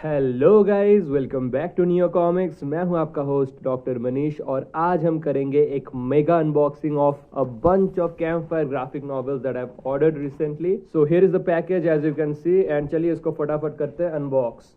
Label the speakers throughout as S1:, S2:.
S1: Hello guys, welcome back to Neo Comics. मैं हूं आपका होस्ट डॉक्टर मनीष और आज हम करेंगे एक mega unboxing of a bunch of campfire graphic novels that I have ordered recently. So here is the package as you can see and चलिए इसको फटाफट करते हैं unbox.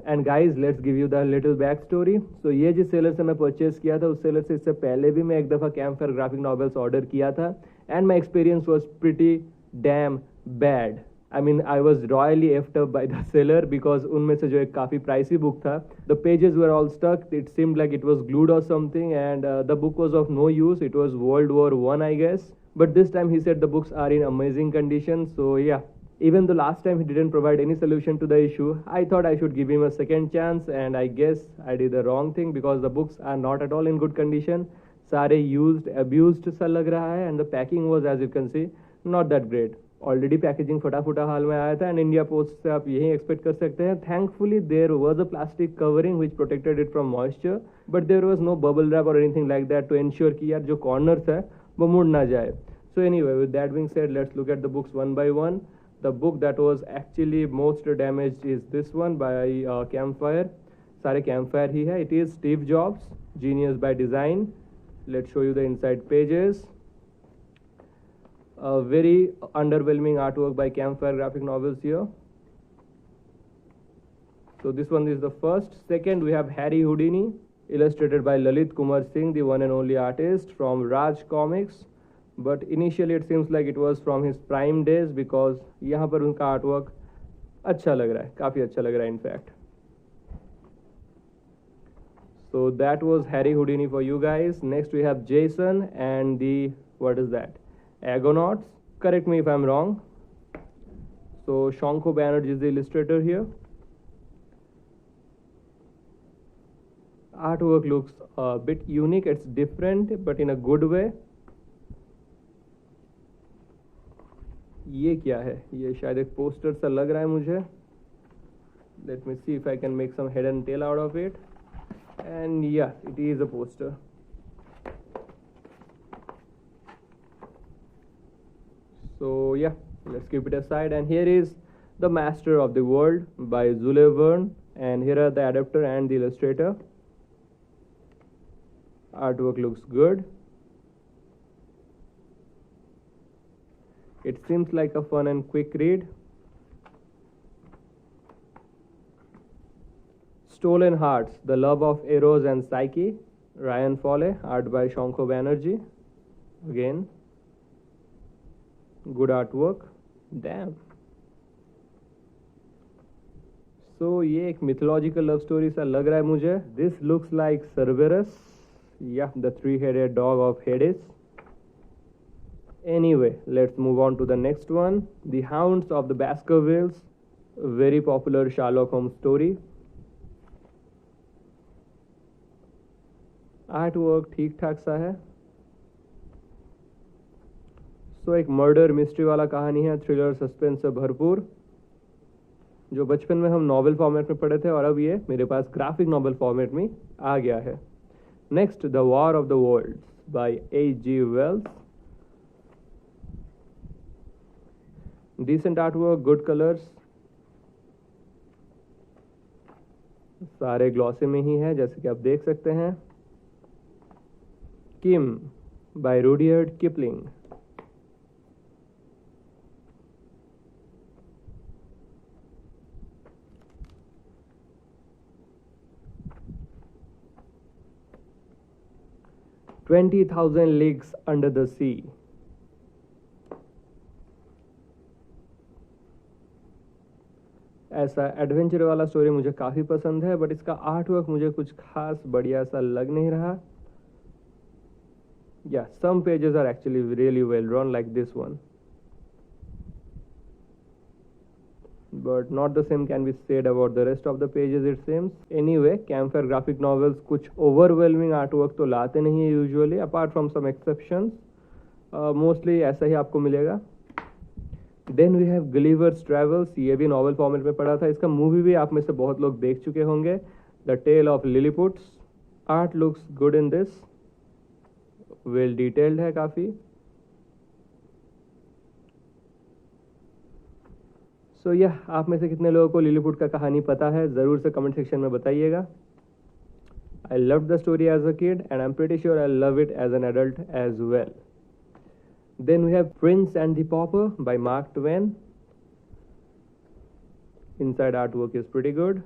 S1: And guys let's give you the little back story. So ये जिस seller से मैं purchase किया था उस सेलर से इससे पहले भी मैं एक दफ़ा कैंपफायर ग्राफिक नॉवेल्स ऑर्डर किया था and my experience was pretty damn bad. I mean I was royally effed up by the seller because उनमें से जो एक काफ़ी प्राइसी बुक था, the pages were all stuck, it seemed like it was glued or something and the book was of no use, it was World War I I guess, but this time he said the books are in amazing condition. So yeah, even the last time he didn't provide any solution to the issue, I thought I should give him a second chance and I guess I did the wrong thing because the books are not at all in good condition. सारे used abused सा लग रहा है and the packing was as you can see not that great. Already packaging फटा फटा हाल में आया था एंड इंडिया पोस्ट से आप यही एक्सपेक्ट कर सकते हैं। Thankfully there was a plastic covering which protected it from moisture, but there was no bubble wrap or anything like that to ensure कि यार जो कॉर्नर्स है वो मुड़ ना जाए। So anyway, with that being said, let's look at the books one by one. The book that was actually most damaged is this one by Campfire. सारे Campfire ही है. It is Steve Jobs, Genius by Design. Let's show you the inside pages. A very underwhelming artwork by Campfire graphic novels here. So this one is the first. Second, we have Harry Houdini, illustrated by Lalit Kumar Singh, the one and only artist from Raj Comics. But initially it seems like it was from his prime days because यहाँ पर उनका artwork अच्छा लग रहा है, काफ़ी अच्छा लग रहा है in fact. So that was Harry Houdini for you guys. Next we have Jason and the, what is that? Argonauts. Correct me if I'm wrong. So Shankho Banerjee is the illustrator here. Artwork looks a bit unique. It's different but in a good way. ये क्या है? ये शायद एक poster सा लग रहा है मुझे। Let me see if I can make some head and tail out of it and या it is a poster. So yeah, let's keep it aside and here is The Master of the World by Jules Verne and here are the adapter and the illustrator. Artwork looks good. It seems like a fun and quick read. Stolen Hearts, The Love of Eros and Psyche, Ryan Foley, art by Shankho Banerjee. Again, good artwork. Damn. So ये एक mythological love story सा लग रहा है मुझे. This looks like Cerberus. Yeah, the three-headed dog of Hades. Anyway, let's move on to the next one. The Hounds of the Baskervilles, a very popular Sherlock Holmes story. Artwork ठीक ठाक सा है. So एक murder mystery वाला कहानी है, thriller suspense से भरपूर, जो बचपन में हम नॉवेल फॉर्मेट में पढ़े थे और अब ये मेरे पास ग्राफिक नॉवेल फॉर्मेट में आ गया है. Next, the war of the worlds by H.G. Wells. Decent artwork, good colors. सारे ग्लॉसी में ही है जैसे कि आप देख सकते हैं. Kim by Rudyard Kipling. "20,000 Leagues Under the Sea." ऐसा एडवेंचर वाला स्टोरी मुझे काफ़ी पसंद है, बट इसका आर्ट वर्क मुझे कुछ खास बढ़िया सा लग नहीं रहा. Yeah, some pages are actually really well drawn like this one, but not the same can be said about the rest of the pages it seems. Anyway, Campfire graphic novels कुछ overwhelming artwork तो लाते नहीं है usually, apart from some exceptions. Mostly ऐसा ही आपको मिलेगा. Then we have Gulliver's Travels. ये भी novel format में पड़ा था. इसका मूवी भी आप में से बहुत लोग देख चुके होंगे. The Tale of Lilliput. Art looks good in this. Well detailed है काफ़ी. So yeah, आप में से कितने लोगों को लिलीपुट का कहानी पता है, ज़रूर से कमेंट सेक्शन में बताइएगा. I loved the story as a kid and I'm pretty sure I'll love it as an adult as well. Then we have Prince and the Pauper by Mark Twain. Inside artwork is pretty good.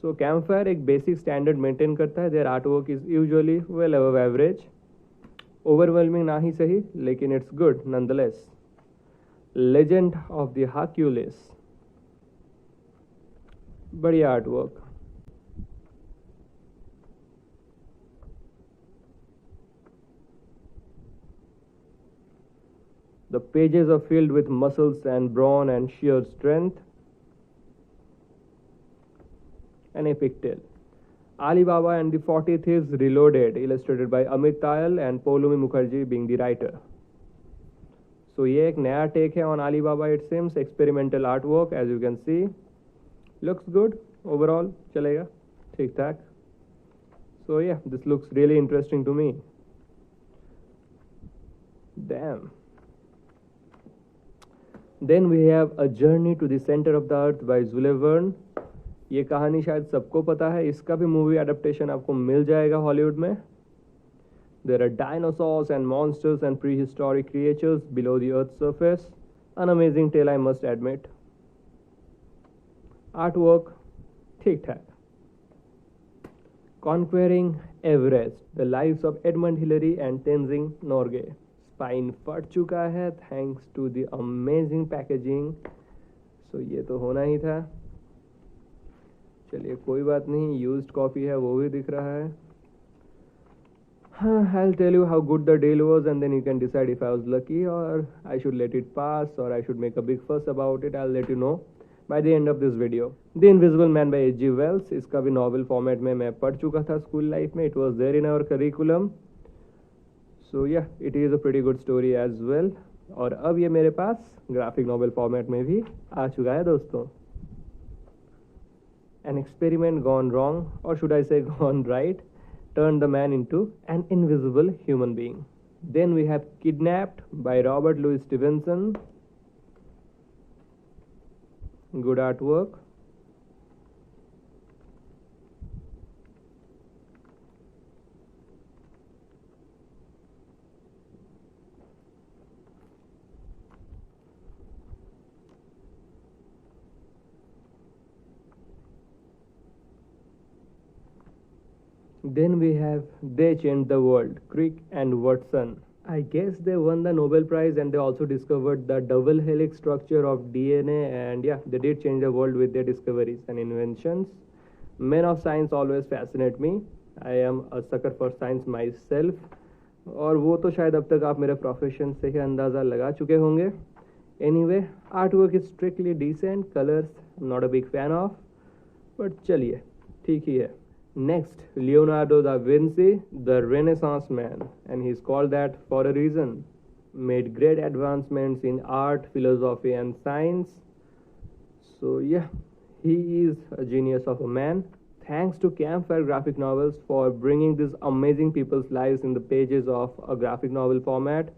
S1: So Campfire एक basic standard maintain करता है. Their artwork is usually well above average. Overwhelming ना ही सही, लेकिन it's good nonetheless. Legend of the Hercules. बढ़िया artwork. The pages are filled with muscles and brawn and sheer strength. An epic tale. Alibaba and the 40 Thieves Reloaded, illustrated by Amit Tayal and Poulumi Mukherjee being the writer. So ये एक नया take है on Alibaba it seems. Experimental artwork as you can see. Looks good overall. चलेगा ठीक ठाक. So yeah, this looks really interesting to me. Damn. Then we have A Journey to the Center of the Earth by Jules Verne. ये कहानी शायद सबको पता है. इसका भी मूवी एडेप्टेशन आपको मिल जाएगा हॉलीवुड में. There are dinosaurs and monsters and prehistoric creatures below the Earth's surface. An amazing tale, I must admit. Artwork, ठीक ठाक. Conquering Everest, The Lives of Edmund Hillary and Tenzing Norgay. Spine फट चुका है thanks to the amazing packaging. So ये तो होना ही था. चलिए कोई बात नहीं, यूज्ड कॉपी है वो भी दिख रहा है. I'll tell you how good the deal was and then you can decide if I was lucky or I should let it pass or I should make a big fuss about it. I'll let you know by the end of this video. The Invisible Man by H.G. Wells. इसका भी novel format में मैं पढ़ चुका था school life में. It was there in our curriculum. So yeah, it is a pretty good story as well. और अब ये मेरे पास ग्राफिक नॉवल फॉर्मेट में भी आ चुका है दोस्तों. An experiment gone wrong, or should I say gone right, turned the man into an invisible human being. Then we have Kidnapped by Robert Louis Stevenson. Good artwork. Then we have They Changed the World, Crick and Watson. I guess they won the Nobel Prize and they also discovered the double helix structure of DNA, and yeah, they did change the world with their discoveries and inventions. Men of science always fascinate me. I am a sucker for science myself. और वो तो शायद अब तक आप मेरे profession से ही अंदाज़ा लगा चुके होंगे. Anyway, artwork is strictly decent. Colors, I'm not a big fan of. But चलिए, ठीक ही है. Next, Leonardo da Vinci, the Renaissance man, and he's called that for a reason. Made great advancements in art, philosophy, and science. So yeah, he is a genius of a man. Thanks to Campfire graphic novels for bringing these amazing people's lives in the pages of a graphic novel format.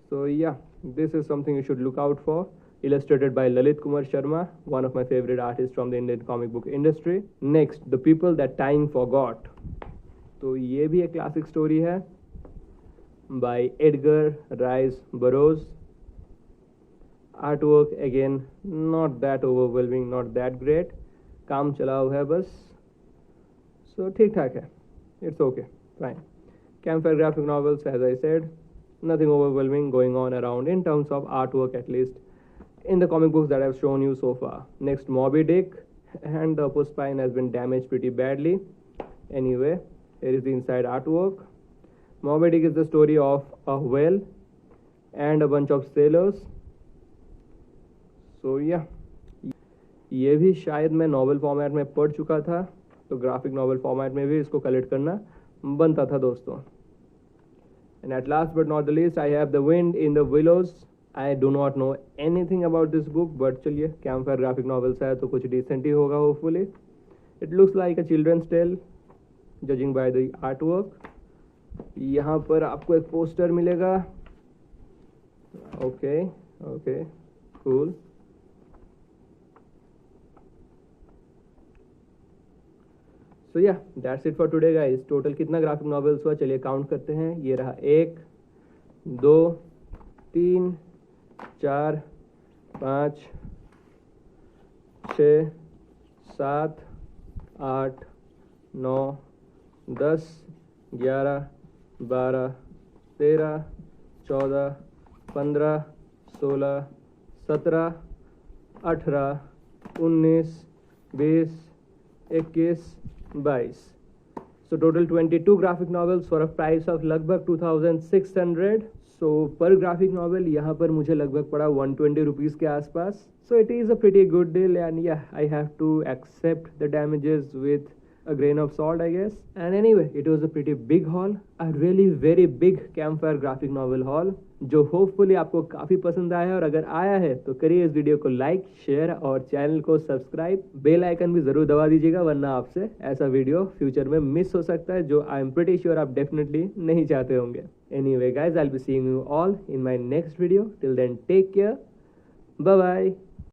S1: So yeah, this is something you should look out for. Illustrated by Lalit Kumar Sharma, one of my favorite artists from the Indian comic book industry. Next, The People That Time Forgot. तो ये भी एक classic story है by Edgar Rice Burroughs. Artwork again not that overwhelming, not that great. काम चलाओ है बस. So ठीक ठाक है. It's okay, fine. Campfire graphic novels, as I said, nothing overwhelming going on around in terms of artwork at least. in the comic books that I've shown you so far. Next, Moby Dick, and the upper spine has been damaged pretty badly. Anyway, here is the inside artwork. Moby Dick is the story of a whale and a bunch of sailors. So yeah, ये भी शायद मैं novel format में पढ़ चुका था, तो graphic novel format में भी इसको कलेक्ट करना बनता था दोस्तों. And at last but not the least, I have The Wind in the Willows. I do not know anything about this book, but चलिए कैम्पफायर ग्राफिक नॉवेल्स है तो कुछ डिसेंट ही होगा hopefully. It looks like a children's tale, judging by the artwork. यहाँ पर आपको एक poster मिलेगा. Okay, cool. So yeah, that's it for today guys. Total कितना ग्राफिक नॉवेल्स हुआ चलिए काउंट करते हैं. ये रहा 1 2 3 4 5 6 7 8 9 10 11 12 13 14 15 16 17 18 19 20 21 22. So total 22 graphic novels for a price of लगभग 2600. So पर graphic novel यहाँ पर मुझे लगभग पड़ा 120 rupees के आसपास. So it is a pretty good deal, and yeah, I have to accept the damages with a grain of salt, I guess. And anyway, it was a pretty big haul, a really very big campfire graphic novel haul, जो hopefully आपको काफ़ी पसंद आया है. और अगर आया है तो करिए इस वीडियो को लाइक, शेयर और चैनल को सब्सक्राइब. बेल आइकन भी ज़रूर दबा दीजिएगा, वरना आपसे ऐसा वीडियो फ्यूचर में मिस हो सकता है, जो आई एम प्रीटी श्योर आप डेफिनेटली नहीं चाहते होंगे. Anyway guys, I will be seeing you all in my next video. Till then take care, bye bye.